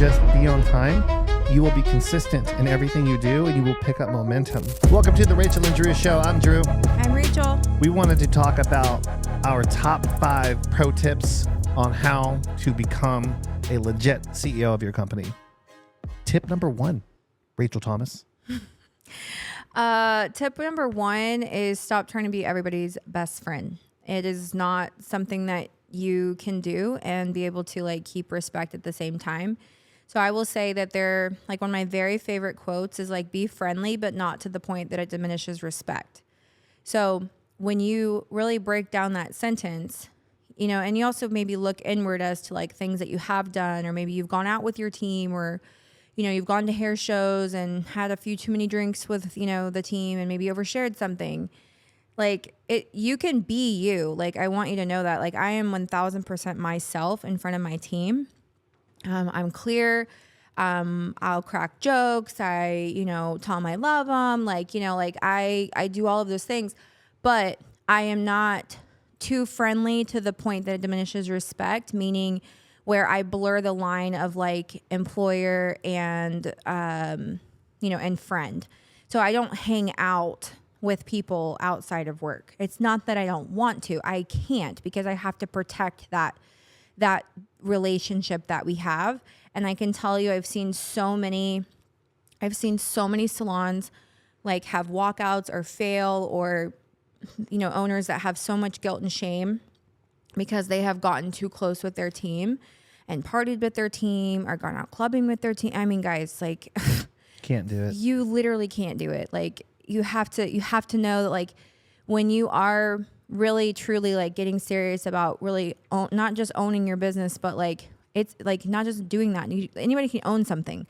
just be on time, you will be consistent in everything you do and you will pick up momentum. Welcome to the Rachel and Drew Show. I'm Drew. I'm Rachel. We wanted to talk about our top 5 pro tips on how to become a legit CEO of your company. Tip number 1, Rachel Thomas. Tip number 1 is stop trying to be everybody's best friend. It is not something that you can do and be able to like keep respect at the same time. So I will say that they're like one of my very favorite quotes is like, be friendly, but not to the point that it diminishes respect. So when you really break down that sentence, you know, and you also maybe look inward as to like things that you have done, or maybe you've gone out with your team, or, you know, you've gone to hair shows and had a few too many drinks with, you know, the team and maybe overshared something. Like you can be you. Like, I want you to know that like I am 1000% myself in front of my team. I'm clear. I'll crack jokes. I, you know, tell them I love them. Like, you know, like I do all of those things, but I am not too friendly to the point that it diminishes respect, meaning where I blur the line of like employer and, you know, and friend. So I don't hang out with people outside of work. It's not that I don't want to. I can't, because I have to protect that relationship that we have. And I can tell you, I've seen so many salons like have walkouts or fail, or, you know, owners that have so much guilt and shame because they have gotten too close with their team and partied with their team or gone out clubbing with their team. I mean, guys, like Can't do it. you literally can't do it. Like you have to know that like when you are really truly like getting serious about really not just owning your business, but like it's like not just doing that. Anybody can own something.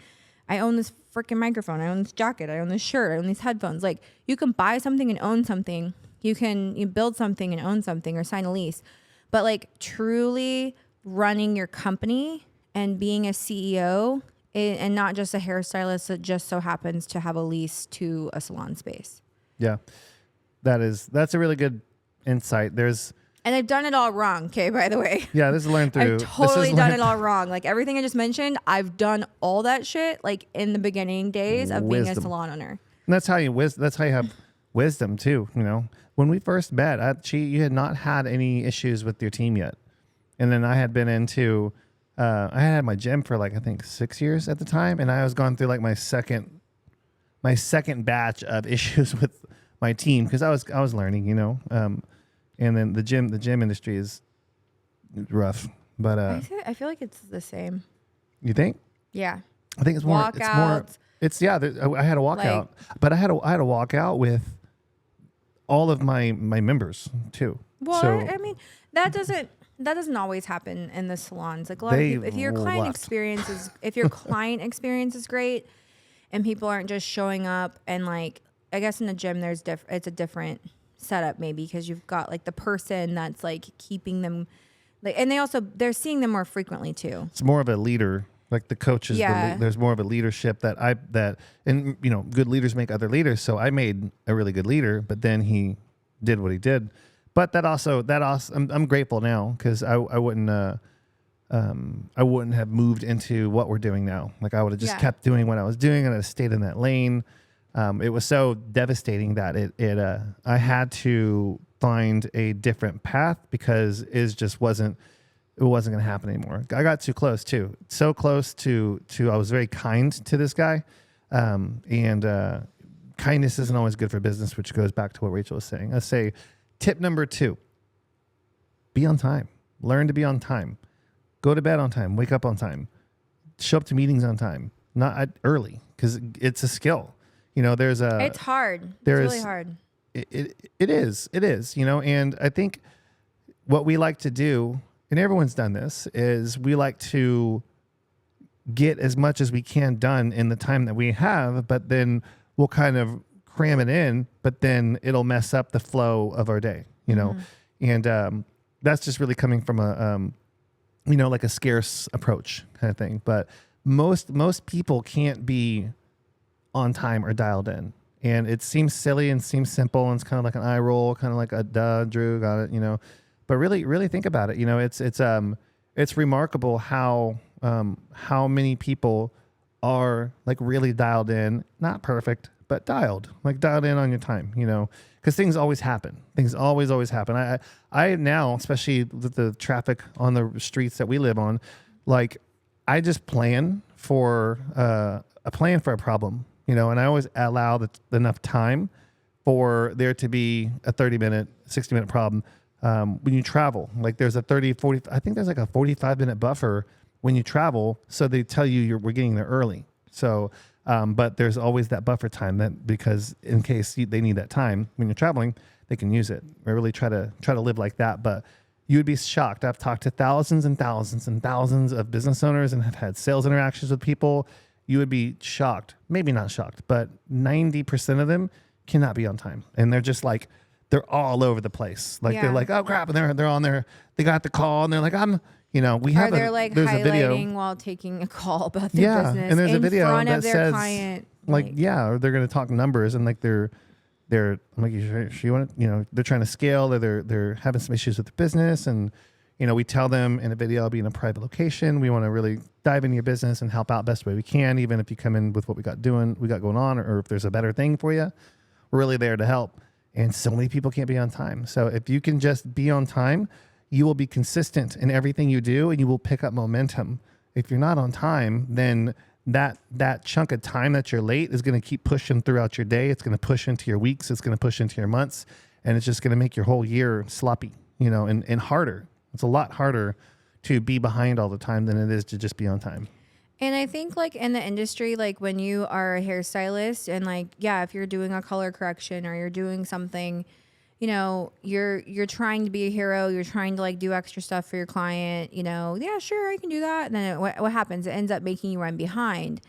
I own this freaking microphone. I own this jacket. I own this shirt. I own these headphones. Like you can buy something and own something. You build something and own something, or sign a lease. But like truly running your company and being a CEO and not just a hairstylist that just so happens to have a lease to a salon space. Yeah, that's a really good insight. And I've done it all wrong, okay, by the way. Yeah, this is learned through. I've totally done it all wrong. Like everything I just mentioned, I've done all that shit like in the beginning days of being a salon owner. And that's how you have wisdom too. You know, when we first met, you had not had any issues with your team yet, and then I had been into. I had my gym for like I think 6 years at the time, and I was going through like my second batch of issues with my team because I was learning, you know. And then the gym industry is rough, but I feel like it's the same. You think? Yeah. I think it's more. Walkouts. It's I had a walkout, but I had a walkout with all of my members too. Well, so, I mean that doesn't always happen in the salons. Like a lot of people, if your client experience is great, and people aren't just showing up, and like I guess in the gym it's a different setup maybe because you've got like the person that's like keeping them, like, and they're seeing them more frequently too. It's more of a leader, like the coaches. Yeah. There's more of a leadership and you know, good leaders make other leaders. So I made a really good leader, but then he did what he did. But that also I'm grateful now because I wouldn't have moved into what we're doing now. Like I would have just kept doing what I was doing and I stayed in that lane. It was so devastating that I had to find a different path because it wasn't going to happen anymore. I got too close too. So close to I was very kind to this guy. And kindness isn't always good for business, which goes back to what Rachel was saying. I say tip number 2, be on time. Learn to be on time. Go to bed on time. Wake up on time. Show up to meetings on time, not early, because it's a skill. You know, it's hard. It's really hard. It is, you know, and I think what we like to do, and everyone's done this, is we like to get as much as we can done in the time that we have, but then we'll kind of cram it in, but then it'll mess up the flow of our day, you know? And that's just really coming from a, you know, like a scarce approach kind of thing. But most people can't be on time or dialed in. And it seems silly and seems simple, and it's kind of like an eye roll, kind of like a duh, Drew, got it, you know. But really think about it. You know, it's remarkable how how many people are like really dialed in, not perfect, but dialed in on your time, because things always happen. Things always happen. I now, especially with the traffic on the streets that we live on, like I just plan for a problem, and I always allow enough time for there to be a 30-minute, 60-minute problem. When you travel, like there's a 40, I think there's like a 45-minute buffer when you travel. So they tell you we're getting there early. So, but there's always that buffer time because in case they need that time when you're traveling, they can use it. I really try to live like that. But you would be shocked. I've talked to thousands and thousands and thousands of business owners and have had sales interactions with people. You would be shocked, maybe not shocked, but 90% of them cannot be on time. And they're just like, they're all over the place. Like they're like, oh crap. And they're on there. They got the call and they're like, we have they're like there's highlighting a video while taking a call about their business. And there's a video front that of their says client. or they're going to talk numbers and like they're I'm like, you want to, they're trying to scale, or they're having some issues with the business. And, we tell them in a video, I'll be in a private location. We want to really dive into your business and help out best way we can. Even if you come in with what we got going on, or if there's a better thing for you, we're really there to help. And so many people can't be on time. So if you can just be on time, you will be consistent in everything you do and you will pick up momentum. If you're not on time, then that chunk of time that you're late is going to keep pushing throughout your day. It's going to push into your weeks. It's going to push into your months, and it's just going to make your whole year sloppy, and harder. It's a lot harder to be behind all the time than it is to just be on time. And I think like in the industry, like when you are a hairstylist and like, if you're doing a color correction or you're doing something, you're trying to be a hero. You're trying to like do extra stuff for your client, yeah, sure, I can do that. And then what happens? It ends up making you run behind.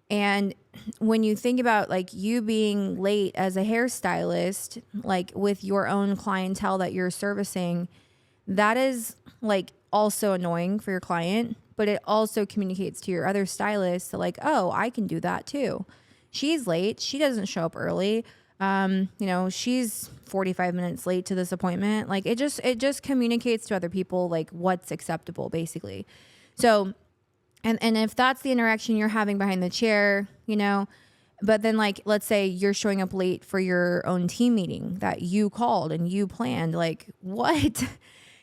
And when you think about like you being late as a hairstylist, like with your own clientele that you're servicing, that is like also annoying for your client, but it also communicates to your other stylists that like, oh, I can do that too. She's late. She doesn't show up early. She's 45 minutes late to this appointment. Like it just communicates to other people like what's acceptable basically. So, and if that's the interaction you're having behind the chair, but then like, let's say you're showing up late for your own team meeting that you called and you planned, like what?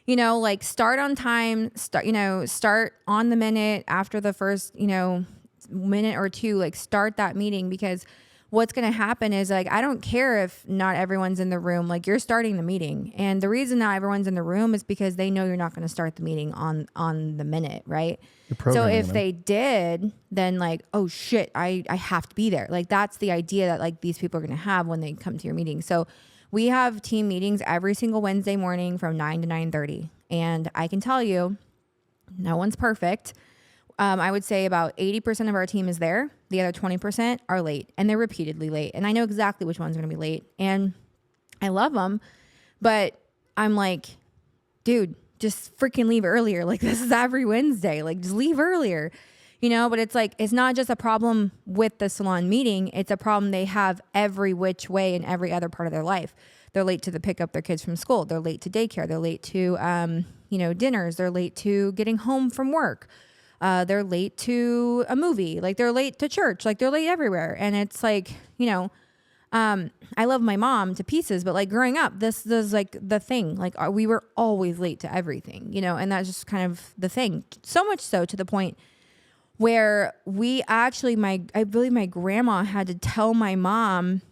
Like start on time, start on the minute after the first, minute or two, like start that meeting, because what's going to happen is like, I don't care if not everyone's in the room, like you're starting the meeting. And the reason not everyone's in the room is because they know you're not going to start the meeting on the minute. Right. So if they did, then like, oh shit, I have to be there. Like that's the idea that like these people are going to have when they come to your meeting. So we have team meetings every single Wednesday morning from 9 to 9:30. And I can tell you, no one's perfect. I would say about 80% of our team is there. The other 20% are late, and they're repeatedly late. And I know exactly which one's going to be late. And I love them, but I'm like, dude, just freaking leave earlier. Like this is every Wednesday. Like just leave earlier. But it's like, it's not just a problem with the salon meeting. It's a problem they have every which way in every other part of their life. They're late to pick up their kids from school. They're late to daycare. They're late to, dinners. They're late to getting home from work. They're late to a movie. Like they're late to church. Like they're late everywhere. And it's like, I love my mom to pieces, but like growing up, this is like the thing. Like we were always late to everything, and that's just kind of the thing. So much so to the point where we actually, I believe my grandma had to tell my mom,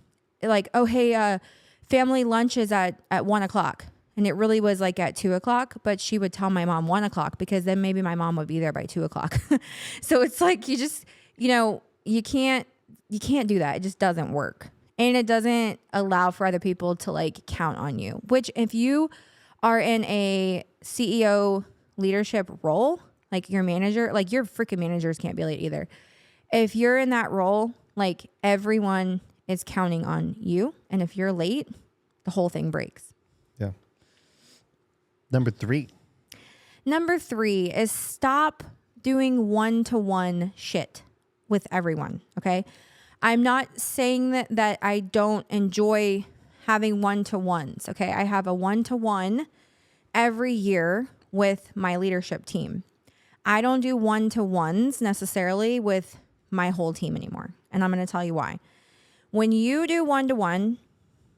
like, oh, hey, family lunch is at 1:00. And it really was like at 2:00, but she would tell my mom 1:00 because then maybe my mom would be there by 2:00. So it's like, you just, you can't do that. It just doesn't work. And it doesn't allow for other people to like count on you, which if you are in a CEO leadership role, like your manager, like your freaking managers can't be late either. If you're in that role, like everyone is counting on you. And if you're late, the whole thing breaks. Yeah. Number three is stop doing one-to-one shit with everyone. Okay. I'm not saying that I don't enjoy having one-to-ones. Okay. I have a one-to-one every year with my leadership team. I don't do one-to-ones necessarily with my whole team anymore. And I'm going to tell you why. When you do one-to-one,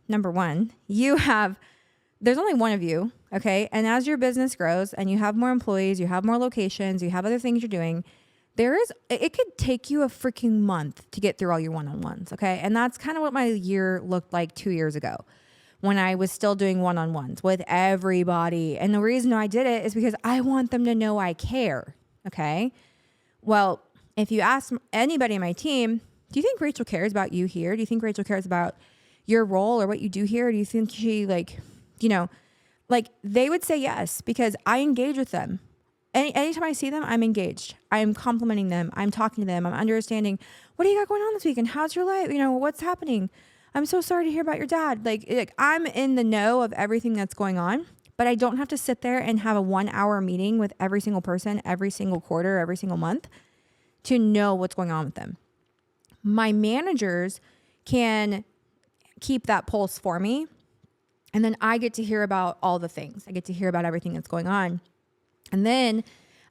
number one, there's only one of you, okay? And as your business grows and you have more employees, you have more locations, you have other things you're doing, it could take you a freaking month to get through all your one-on-ones, okay? And that's kind of what my year looked like 2 years ago when I was still doing one-on-ones with everybody. And the reason I did it is because I want them to know I care, okay? Well, if you ask anybody in my team, do you think Rachel cares about you here? Do you think Rachel cares about your role or what you do here? Or do you think she they would say yes, because I engage with them. Anytime I see them, I'm engaged. I'm complimenting them. I'm talking to them. I'm understanding, what do you got going on this weekend? How's your life? What's happening? I'm so sorry to hear about your dad. Like I'm in the know of everything that's going on, but I don't have to sit there and have a 1-hour meeting with every single person, every single quarter, every single month to know what's going on with them. My managers can keep that pulse for me. And then I get to hear about all the things. I get to hear about everything that's going on. And then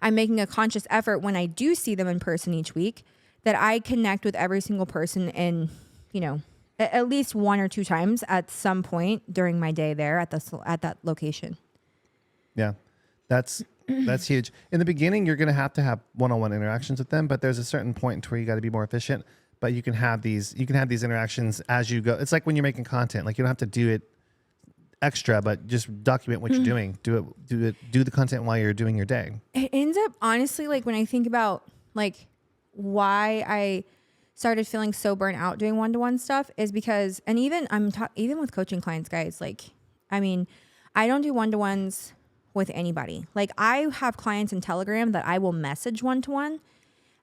I'm making a conscious effort when I do see them in person each week that I connect with every single person in, at least 1 or 2 times at some point during my day there at that location. Yeah, that's huge. In the beginning, you're going to have one-on-one interactions with them, but there's a certain point where you got to be more efficient. But you can have these interactions as you go. It's like when you're making content. Like you don't have to do it extra, but just document what you're doing. Do the content while you're doing your day. It ends up, honestly, like when I think about like why I started feeling so burnt out doing one-to-one stuff is because, and even even with coaching clients, guys, like, I mean, I don't do one-to-ones with anybody. Like I have clients in Telegram that I will message one-to-one,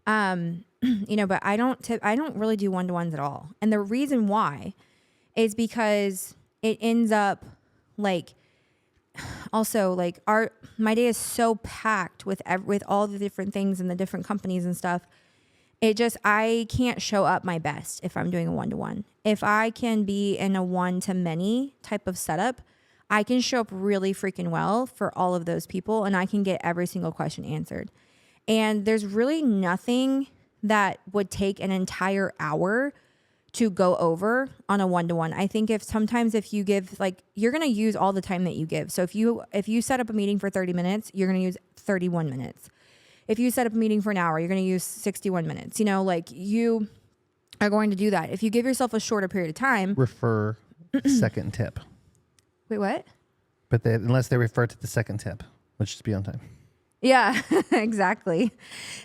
but I don't really do one-to-ones at all. And the reason why is because it ends up like, also like my day is so packed with all the different things and the different companies and stuff. I can't show up my best if I'm doing a one-to-one. If I can be in a one-to-many type of setup, I can show up really freaking well for all of those people and I can get every single question answered. And there's really nothing that would take an entire hour to go over on a one-to-one. I think if you give, like, you're going to use all the time that you give. So if you set up a meeting for 30 minutes, you're going to use 31 minutes. If you set up a meeting for an hour, you're going to use 61 minutes. You are going to do that. If you give yourself a shorter period of time. Refer second tip. Wait, what? But unless they refer to the second tip, which is be on time. Yeah, exactly.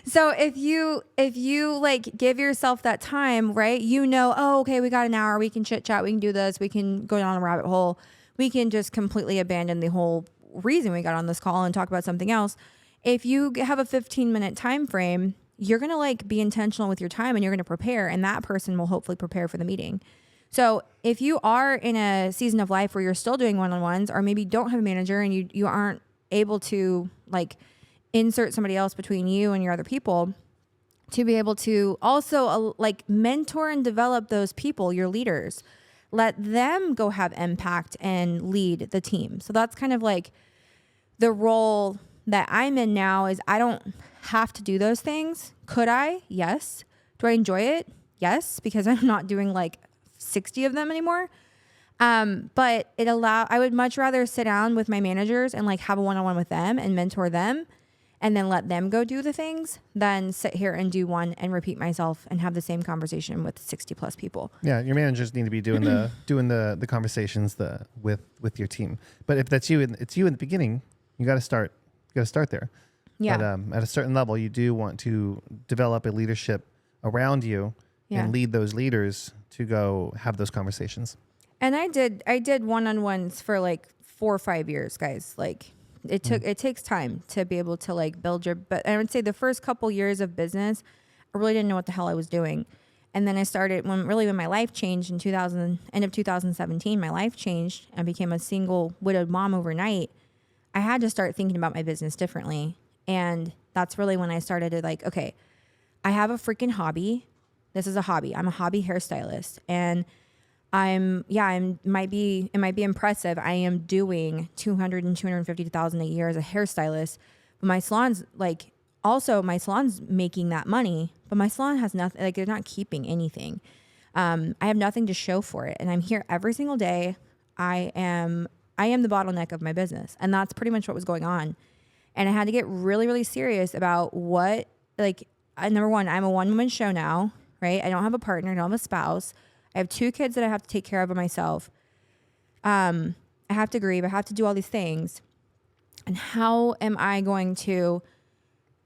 So if you like give yourself that time, right? Oh, okay, we got an hour. We can chit chat. We can do this. We can go down a rabbit hole. We can just completely abandon the whole reason we got on this call and talk about something else. If you have a 15-minute time frame, you're going to like be intentional with your time and you're going to prepare, and that person will hopefully prepare for the meeting. So if you are in a season of life where you're still doing one-on-ones, or maybe don't have a manager and you aren't able to like insert somebody else between you and your other people, to be able to also like mentor and develop those people, your leaders, let them go have impact and lead the team. So that's kind of like the role that I'm in now. Is I don't have to do those things. Could I? Yes. Do I enjoy it? Yes, because I'm not doing like 60 of them anymore. But I would much rather sit down with my managers and like have a one-on-one with them and mentor them and then let them go do the things than sit here and do one and repeat myself and have the same conversation with 60 plus people. Yeah. Your managers need to be doing the conversations with your team. But if that's you, it's you in the beginning, you got to start there. Yeah. But at a certain level, you do want to develop a leadership around you and lead those leaders to go have those conversations. And I did one-on-ones for like 4 or 5 years, guys. Like it takes time to be able to like build but I would say the first couple years of business, I really didn't know what the hell I was doing. And then I started when my life changed in end of 2017, my life changed. I became a single widowed mom overnight. I had to start thinking about my business differently. And that's really when I started to like, okay, I have a freaking hobby. This is a hobby. I'm a hobby hairstylist, and it might be impressive. I am doing $200,000 and $250,000 a year as a hairstylist, but my salon's like also my salon's making that money, but my salon has nothing, like they're not keeping anything. I have nothing to show for it. And I'm here every single day. I am the bottleneck of my business. And that's pretty much what was going on. And I had to get really, really serious about what, like, number one, I'm a one-woman show now, right? I don't have a partner. I don't have a spouse. I have 2 kids that I have to take care of by myself. I have to grieve. I have to do all these things. And how am I going to,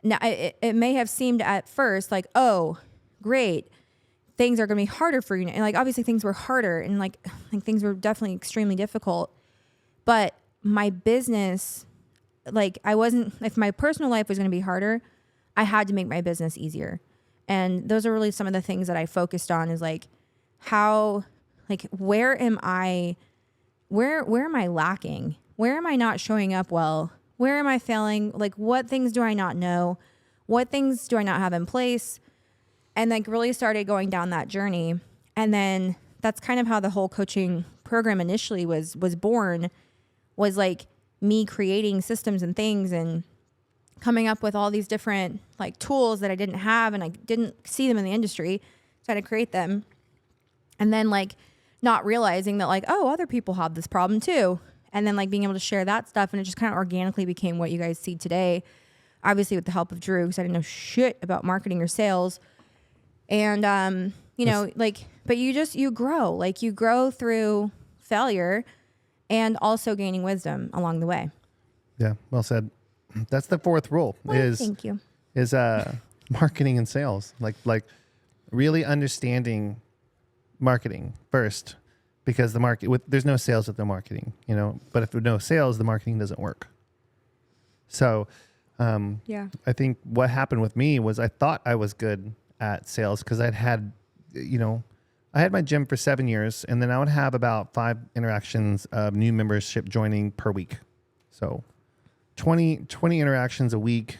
now it may have seemed at first like, oh, great, things are going to be harder for you. And like, obviously things were harder and like things were definitely extremely difficult, but my business, like if my personal life was going to be harder, I had to make my business easier. And those are really some of the things that I focused on, is like how, like, where am I lacking? Where am I not showing up well? Where am I failing? Like, what things do I not know? What things do I not have in place? And like really started going down that journey. And then that's kind of how the whole coaching program initially was born, was like me creating systems and things and coming up with all these different like tools that I didn't have and I didn't see them in the industry. So I had to create them. And then like not realizing that like, oh, other people have this problem too. And then like being able to share that stuff. And it just kind of organically became what you guys see today. Obviously with the help of Drew, because I didn't know shit about marketing or sales. And, you know, like, but you grow through failure and also gaining wisdom along the way. Yeah. Well said. That's the 4th rule. Well, thank you. Is marketing and sales. Like really understanding marketing first, because the market there's no sales with no marketing, you know, but if there's no sales, the marketing doesn't work. So, yeah, I think what happened with me was I thought I was good at sales because I had my gym for 7 years, and then I would have about 5 interactions of new membership joining per week. So 20 interactions a week,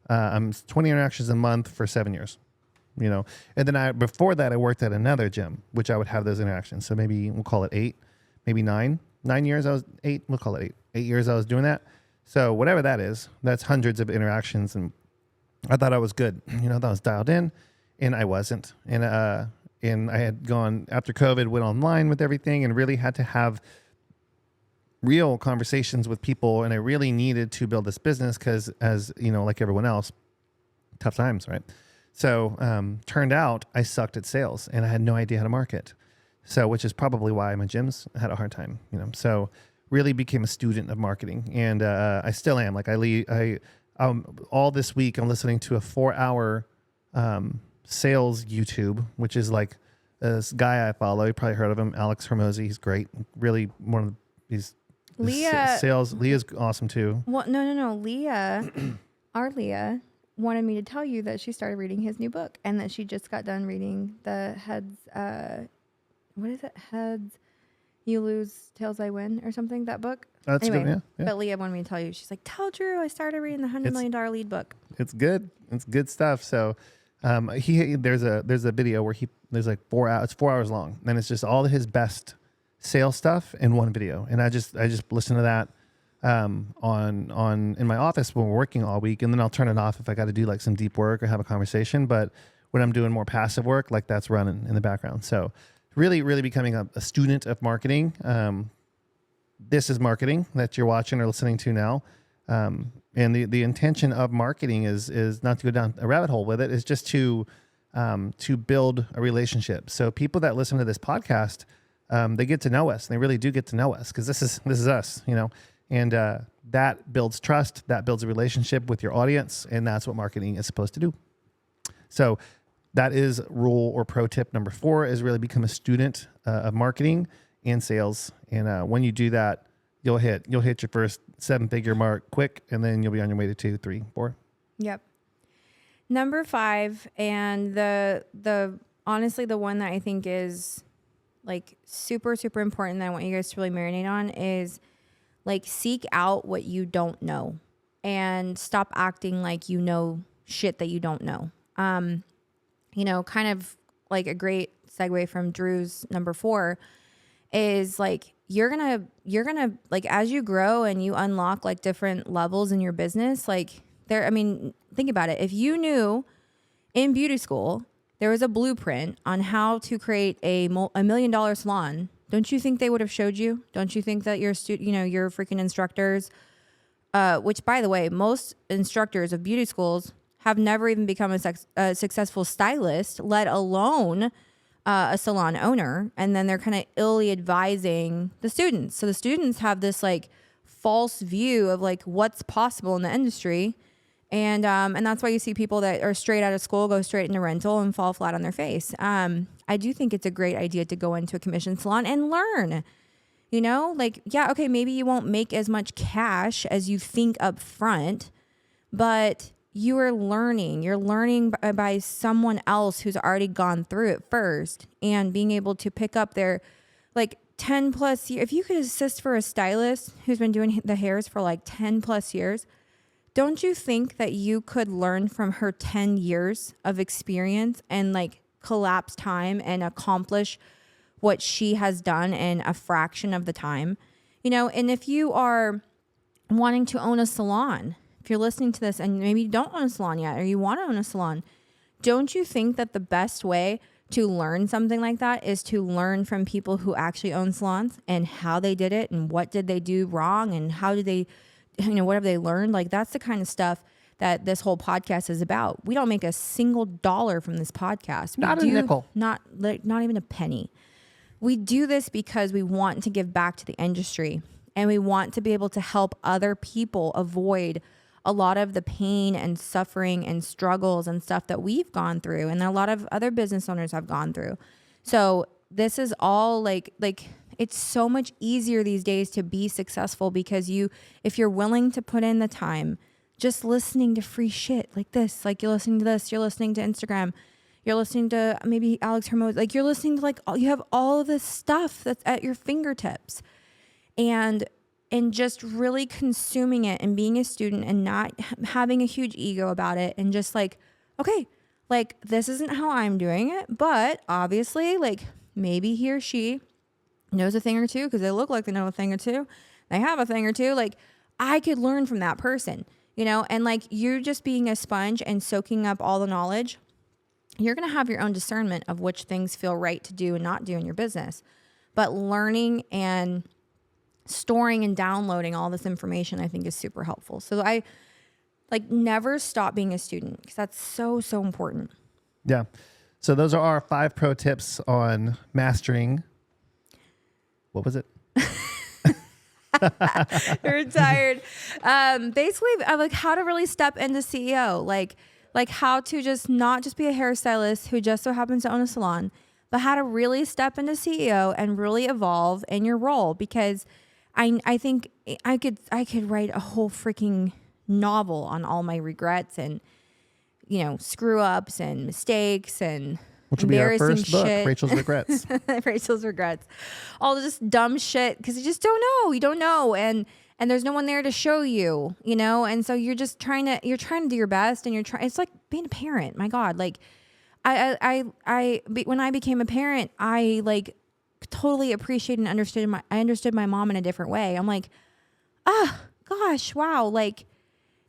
20 interactions a month for 7 years, you know. And then before that, I worked at another gym, which I would have those interactions. So maybe we'll call it 8, maybe 9 years. We'll call it 8 years I was doing that. So whatever that is, that's hundreds of interactions. And I thought I was good. You know, I thought I was dialed in, and I wasn't. And I had gone after COVID, went online with everything, and really had to have real conversations with people. And I really needed to build this business because, as you know, like everyone else, tough times, right? So turned out I sucked at sales, and I had no idea how to market. So, which is probably why my gyms had a hard time, you know. So really became a student of marketing, and I still am. Like all this week, I'm listening to a 4-hour sales YouTube, which is like this guy I follow. You probably heard of him, Alex Hormozi. He's great. Really one of these sales. Leah's awesome too. Well, no. Leah, our Leah, wanted me to tell you that she started reading his new book and that she just got done reading the Heads. What is it? Heads You Lose, Tails I Win, or something. That book. That's anyway, good. Yeah. But Leah wanted me to tell you. She's like, tell Drew I started reading the $100 Million Lead book. It's good. It's good stuff. So, there's a video where there's like 4 hours. It's 4 hours long, and it's just all of his best sales stuff in one video. And I just listen to that in my office when we're working all week, and then I'll turn it off if I got to do like some deep work or have a conversation. But when I'm doing more passive work, like that's running in the background. So really, really becoming a student of marketing. This is marketing that you're watching or listening to now. And the intention of marketing is not to go down a rabbit hole with it, is just to build a relationship. So people that listen to this podcast, they get to know us, and they really do get to know us, because this is us, you know, and that builds trust, that builds a relationship with your audience, and that's what marketing is supposed to do. So that is rule or pro tip number 4, is really become a student of marketing and sales. And when you do that, you'll hit your first 7-figure mark quick, and then you'll be on your way to 2, 3, 4. Yep. Number 5, and the honestly the one that I think is like super, super important that I want you guys to really marinate on, is like seek out what you don't know and stop acting like you know shit that you don't know. You know, kind of like a great segue from Drew's number 4 is like, you're gonna like, as you grow and you unlock like different levels in your business, like I mean, think about it. If you knew in beauty school there was a blueprint on how to create a $1 million salon, don't you think they would have showed you? Don't you think that your your freaking instructors, which by the way, most instructors of beauty schools have never even become a successful stylist, let alone a salon owner, and then they're kind of illy advising the students. So the students have this like false view of like what's possible in the industry, and that's why you see people that are straight out of school go straight into rental and fall flat on their face. I do think it's a great idea to go into a commission salon and learn. You know, like, yeah, okay, maybe you won't make as much cash as you think up front, but you are learning. You're learning by someone else who's already gone through it first, and being able to pick up their like 10 plus years. If you could assist for a stylist who's been doing the hairs for like 10 plus years, don't you think that you could learn from her 10 years of experience and like collapse time and accomplish what she has done in a fraction of the time? You know, and if you are wanting to own a salon, if you're listening to this and maybe you don't own a salon yet, or you want to own a salon, don't you think that the best way to learn something like that is to learn from people who actually own salons and how they did it and what did they do wrong and how did they, what have they learned? Like, that's the kind of stuff that this whole podcast is about. We don't make a single dollar from this podcast. Not a nickel. Not even a penny. We do this because we want to give back to the industry, and we want to be able to help other people avoid a lot of the pain and suffering and struggles and stuff that we've gone through, and a lot of other business owners have gone through. So this is all like it's so much easier these days to be successful because if you're willing to put in the time, just listening to free shit like this, like you're listening to this, you're listening to Instagram, you're listening to maybe Alex Hermoso, like you're listening to like, you have all of this stuff that's at your fingertips, and just really consuming it and being a student and not having a huge ego about it, and just like, okay, like this isn't how I'm doing it, but obviously like maybe he or she knows a thing or two because they look like they know a thing or two. They have a thing or two. Like, I could learn from that person, and like you're just being a sponge and soaking up all the knowledge. You're going to have your own discernment of which things feel right to do and not do in your business. But learning and storing and downloading all this information, I think, is super helpful. So I never stop being a student, because that's so, so important. Yeah. So those are our 5 pro tips on mastering. What was it? You're tired. Basically, like how to really step into CEO, like how to just not just be a hairstylist who just so happens to own a salon, but how to really step into CEO and really evolve in your role. Because I think I could write a whole freaking novel on all my regrets and screw ups and mistakes and which will be our first book, Rachel's Regrets. Rachel's Regrets. All just dumb shit because you just don't know. You don't know. And there's no one there to show you, and so you're just trying to do your best, and it's like being a parent. My God. Like when I became a parent, I like totally appreciated and understood my mom in a different way. I'm like, gosh, wow. Like,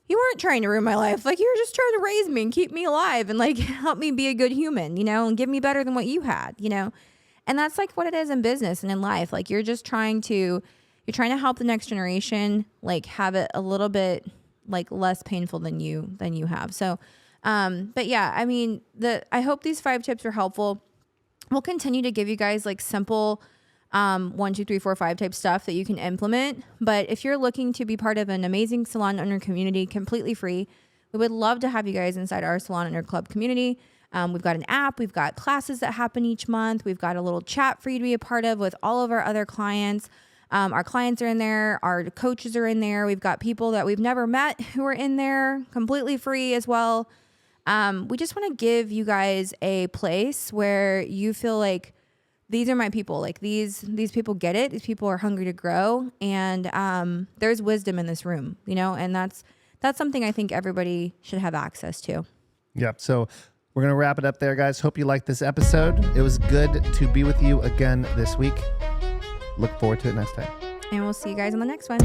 you weren't trying to ruin my life. Like, you were just trying to raise me and keep me alive and like help me be a good human, and give me better than what you had, and that's like what it is in business and in life. Like, you're trying to help the next generation, like have it a little bit like less painful than you have. So, but yeah, I mean, I hope these 5 tips are helpful. We'll continue to give you guys like simple 1, 2, 3, 4, 5 type stuff that you can implement. But if you're looking to be part of an amazing salon owner community, completely free, we would love to have you guys inside our salon owner club community. We've got an app, we've got classes that happen each month, we've got a little chat for you to be a part of with all of our other clients. Our clients are in there, our coaches are in there, we've got people that we've never met who are in there, completely free as well. We just want to give you guys a place where you feel like these are my people. Like these people get it. These people are hungry to grow, and there's wisdom in this room, and that's something I think everybody should have access to. Yep. So we're going to wrap it up there, guys. Hope you liked this episode. It was good to be with you again this week. Look forward to it next time. And we'll see you guys on the next one.